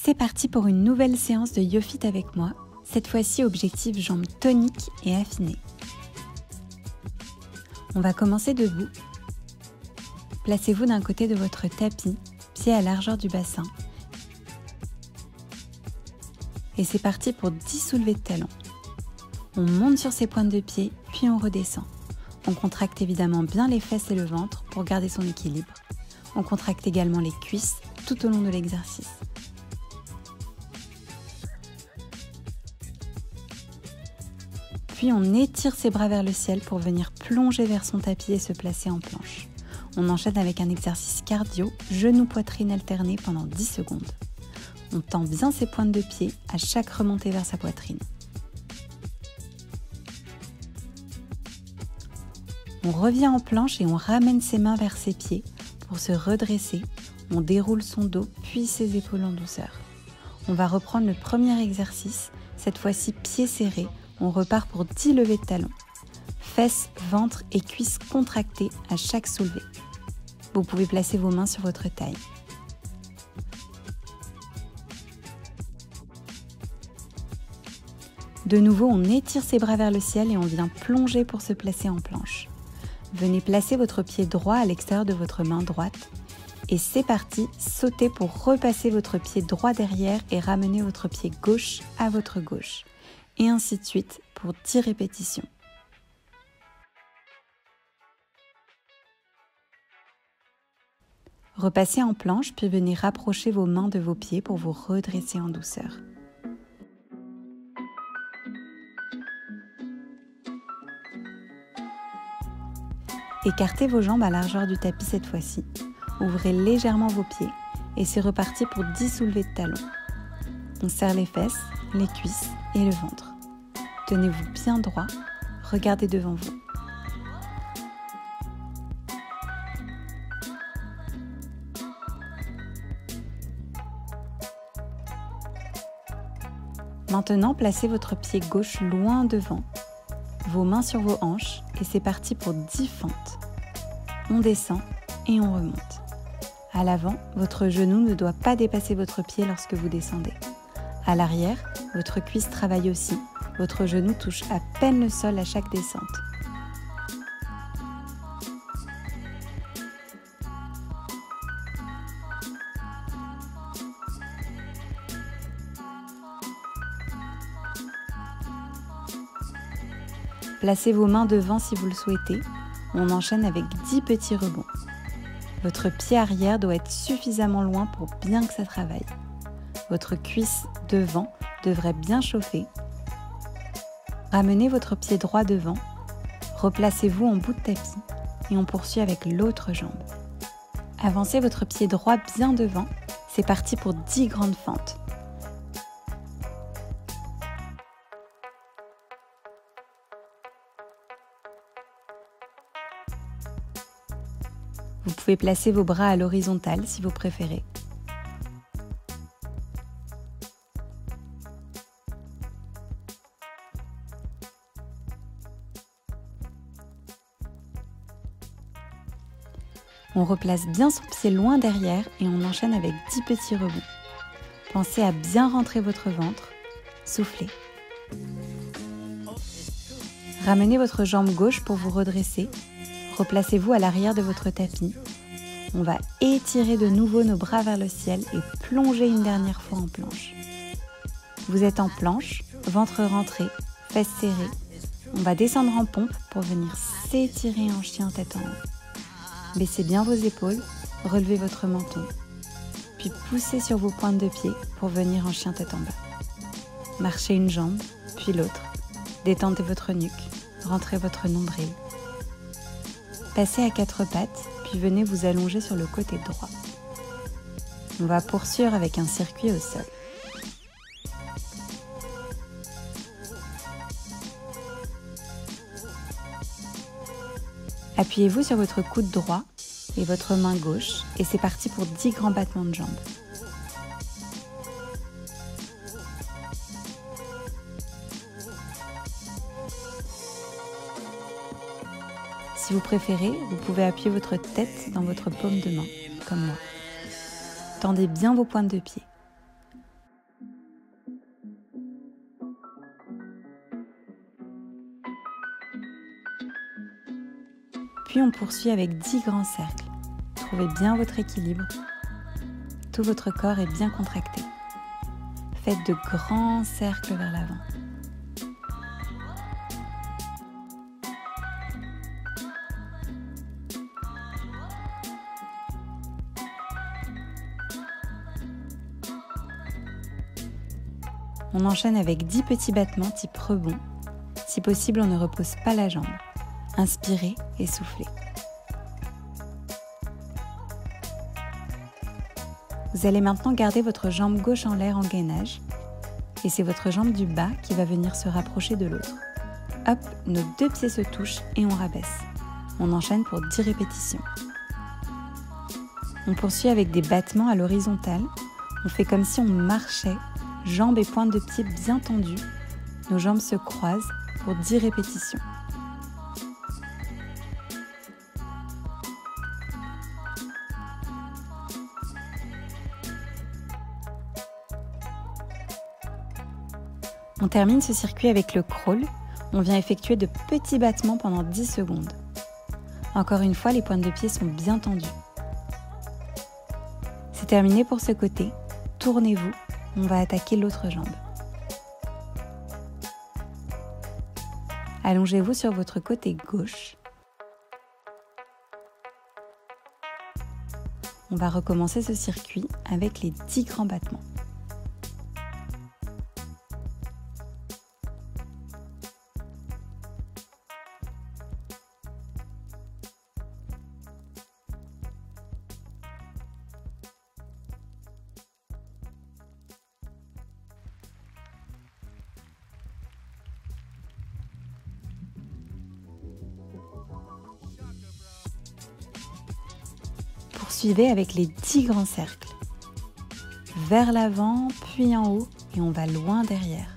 C'est parti pour une nouvelle séance de YoFit avec moi. Cette fois-ci, objectif jambes toniques et affinées. On va commencer debout. Placez-vous d'un côté de votre tapis, pied à largeur du bassin. Et c'est parti pour 10 soulevés de talons. On monte sur ses pointes de pied, puis on redescend. On contracte évidemment bien les fesses et le ventre pour garder son équilibre. On contracte également les cuisses tout au long de l'exercice. Puis on étire ses bras vers le ciel pour venir plonger vers son tapis et se placer en planche. On enchaîne avec un exercice cardio, genou-poitrine alternés pendant 10 secondes. On tend bien ses pointes de pied à chaque remontée vers sa poitrine. On revient en planche et on ramène ses mains vers ses pieds pour se redresser. On déroule son dos puis ses épaules en douceur. On va reprendre le premier exercice, cette fois-ci pieds serrés. On repart pour 10 levées de talons. Fesses, ventre et cuisses contractées à chaque soulevé. Vous pouvez placer vos mains sur votre taille. De nouveau, on étire ses bras vers le ciel et on vient plonger pour se placer en planche. Venez placer votre pied droit à l'extérieur de votre main droite. Et c'est parti, sautez pour repasser votre pied droit derrière et ramener votre pied gauche à votre gauche. Et ainsi de suite pour 10 répétitions. Repassez en planche, puis venez rapprocher vos mains de vos pieds pour vous redresser en douceur. Écartez vos jambes à largeur du tapis cette fois-ci. Ouvrez légèrement vos pieds et c'est reparti pour 10 soulevés de talons. On serre les fesses, les cuisses et le ventre. Tenez-vous bien droit, regardez devant vous. Maintenant, placez votre pied gauche loin devant, vos mains sur vos hanches et c'est parti pour 10 fentes. On descend et on remonte. À l'avant, votre genou ne doit pas dépasser votre pied lorsque vous descendez. À l'arrière, votre cuisse travaille aussi. Votre genou touche à peine le sol à chaque descente. Placez vos mains devant si vous le souhaitez. On enchaîne avec 10 petits rebonds. Votre pied arrière doit être suffisamment loin pour bien que ça travaille. Votre cuisse devant devrait bien chauffer. Ramenez votre pied droit devant, replacez-vous en bout de tapis et on poursuit avec l'autre jambe. Avancez votre pied droit bien devant, c'est parti pour 10 grandes fentes. Vous pouvez placer vos bras à l'horizontale si vous préférez. On replace bien son pied loin derrière et on enchaîne avec 10 petits rebonds. Pensez à bien rentrer votre ventre. Soufflez. Ramenez votre jambe gauche pour vous redresser. Replacez-vous à l'arrière de votre tapis. On va étirer de nouveau nos bras vers le ciel et plonger une dernière fois en planche. Vous êtes en planche, ventre rentré, fesses serrées. On va descendre en pompe pour venir s'étirer en chien tête en haut. Baissez bien vos épaules, relevez votre menton, puis poussez sur vos pointes de pied pour venir en chien tête en bas. Marchez une jambe, puis l'autre. Détendez votre nuque, rentrez votre nombril. Passez à 4 pattes, puis venez vous allonger sur le côté droit. On va poursuivre avec un circuit au sol. Appuyez-vous sur votre coude droit et votre main gauche et c'est parti pour 10 grands battements de jambes. Si vous préférez, vous pouvez appuyer votre tête dans votre paume de main, comme moi. Tendez bien vos pointes de pied. Puis on poursuit avec 10 grands cercles. Trouvez bien votre équilibre. Tout votre corps est bien contracté. Faites de grands cercles vers l'avant. On enchaîne avec 10 petits battements type rebond. Si possible, on ne repose pas la jambe. Inspirez et soufflez. Vous allez maintenant garder votre jambe gauche en l'air en gainage. Et c'est votre jambe du bas qui va venir se rapprocher de l'autre. Hop, nos 2 pieds se touchent et on rabaisse. On enchaîne pour 10 répétitions. On poursuit avec des battements à l'horizontale. On fait comme si on marchait, jambes et pointes de pied bien tendues. Nos jambes se croisent pour 10 répétitions. On termine ce circuit avec le crawl. On vient effectuer de petits battements pendant 10 secondes. Encore une fois, les pointes de pied sont bien tendues. C'est terminé pour ce côté. Tournez-vous, on va attaquer l'autre jambe. Allongez-vous sur votre côté gauche. On va recommencer ce circuit avec les 10 grands battements. Poursuivez avec les 10 grands cercles. Vers l'avant, puis en haut, et on va loin derrière.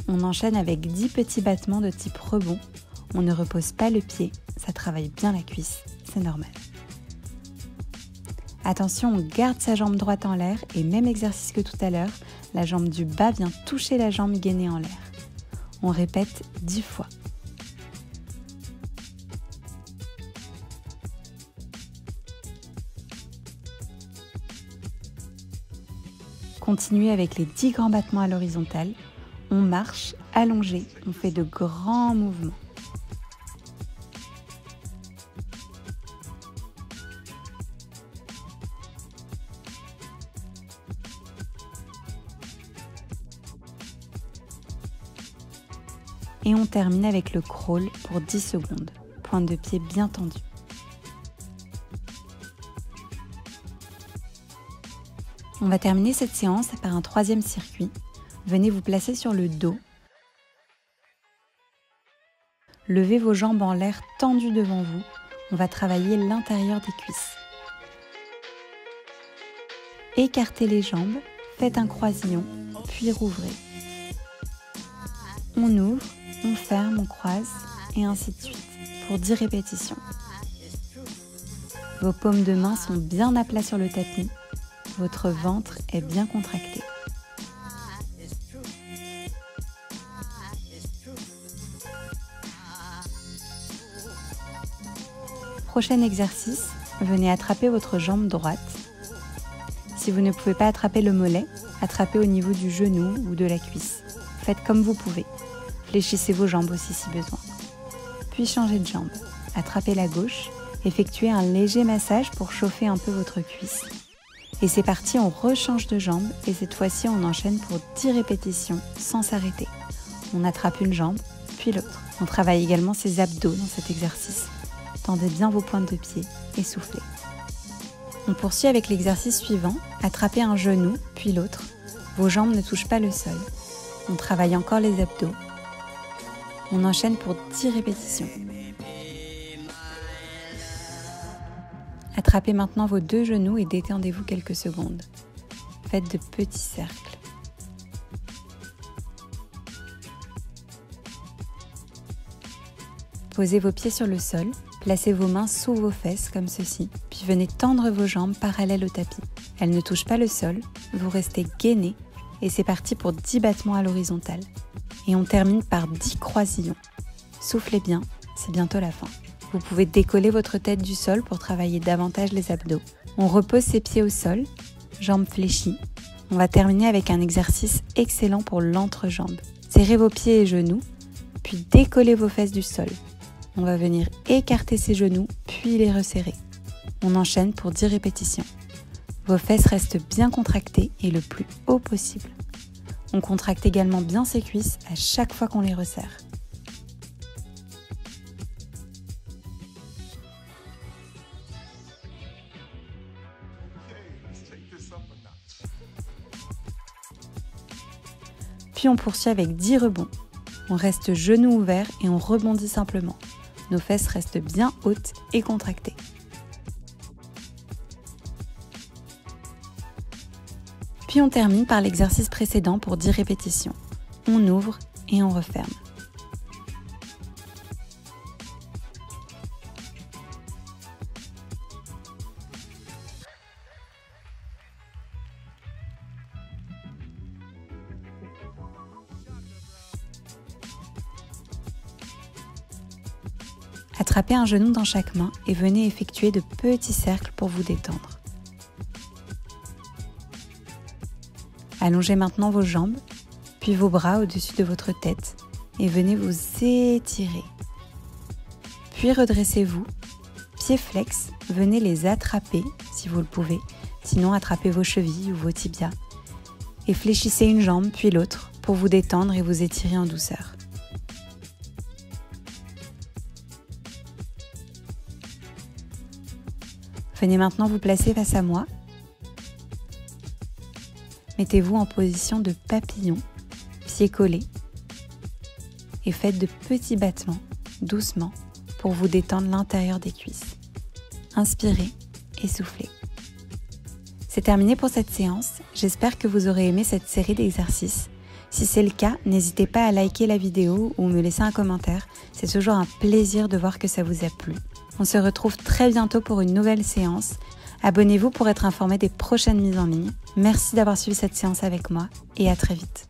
On enchaîne avec 10 petits battements de type rebond. On ne repose pas le pied, ça travaille bien la cuisse, c'est normal. Attention, on garde sa jambe droite en l'air et même exercice que tout à l'heure, la jambe du bas vient toucher la jambe gainée en l'air. On répète 10 fois. Continuez avec les 10 grands battements à l'horizontale. On marche, allongé, on fait de grands mouvements. Et on termine avec le crawl pour 10 secondes. Pointe de pied bien tendue. On va terminer cette séance par un 3e circuit. Venez vous placer sur le dos. Levez vos jambes en l'air tendues devant vous. On va travailler l'intérieur des cuisses. Écartez les jambes, faites un croisillon, puis rouvrez. On ouvre, on ferme, on croise, et ainsi de suite, pour 10 répétitions. Vos paumes de main sont bien à plat sur le tapis. Votre ventre est bien contracté. Prochain exercice, venez attraper votre jambe droite. Si vous ne pouvez pas attraper le mollet, attrapez au niveau du genou ou de la cuisse. Faites comme vous pouvez. Fléchissez vos jambes aussi si besoin. Puis changez de jambe. Attrapez la gauche, effectuez un léger massage pour chauffer un peu votre cuisse. Et c'est parti, on rechange de jambe et cette fois-ci on enchaîne pour 10 répétitions sans s'arrêter. On attrape une jambe, puis l'autre. On travaille également ses abdos dans cet exercice. Tendez bien vos pointes de pied et soufflez. On poursuit avec l'exercice suivant, attrapez un genou, puis l'autre. Vos jambes ne touchent pas le sol. On travaille encore les abdos. On enchaîne pour 10 répétitions. Attrapez maintenant vos 2 genoux et détendez-vous quelques secondes. Faites de petits cercles. Posez vos pieds sur le sol, placez vos mains sous vos fesses comme ceci, puis venez tendre vos jambes parallèles au tapis. Elles ne touchent pas le sol, vous restez gainé et c'est parti pour 10 battements à l'horizontale. Et on termine par 10 croisillons. Soufflez bien, c'est bientôt la fin. Vous pouvez décoller votre tête du sol pour travailler davantage les abdos. On repose ses pieds au sol, jambes fléchies. On va terminer avec un exercice excellent pour l'entrejambe. Serrez vos pieds et genoux, puis décollez vos fesses du sol. On va venir écarter ses genoux, puis les resserrer. On enchaîne pour 10 répétitions. Vos fesses restent bien contractées et le plus haut possible. On contracte également bien ses cuisses à chaque fois qu'on les resserre. Puis on poursuit avec 10 rebonds. On reste genoux ouverts et on rebondit simplement. Nos fesses restent bien hautes et contractées. Puis on termine par l'exercice précédent pour 10 répétitions. On ouvre et on referme. Attrapez un genou dans chaque main et venez effectuer de petits cercles pour vous détendre. Allongez maintenant vos jambes, puis vos bras au-dessus de votre tête et venez vous étirer. Puis redressez-vous, pieds flex, venez les attraper si vous le pouvez, sinon attrapez vos chevilles ou vos tibias et fléchissez une jambe puis l'autre pour vous détendre et vous étirer en douceur. Venez maintenant vous placer face à moi. Mettez-vous en position de papillon, pieds collés, et faites de petits battements, doucement, pour vous détendre l'intérieur des cuisses. Inspirez et soufflez. C'est terminé pour cette séance. J'espère que vous aurez aimé cette série d'exercices. Si c'est le cas, n'hésitez pas à liker la vidéo ou me laisser un commentaire. C'est toujours un plaisir de voir que ça vous a plu. On se retrouve très bientôt pour une nouvelle séance. Abonnez-vous pour être informé des prochaines mises en ligne. Merci d'avoir suivi cette séance avec moi et à très vite.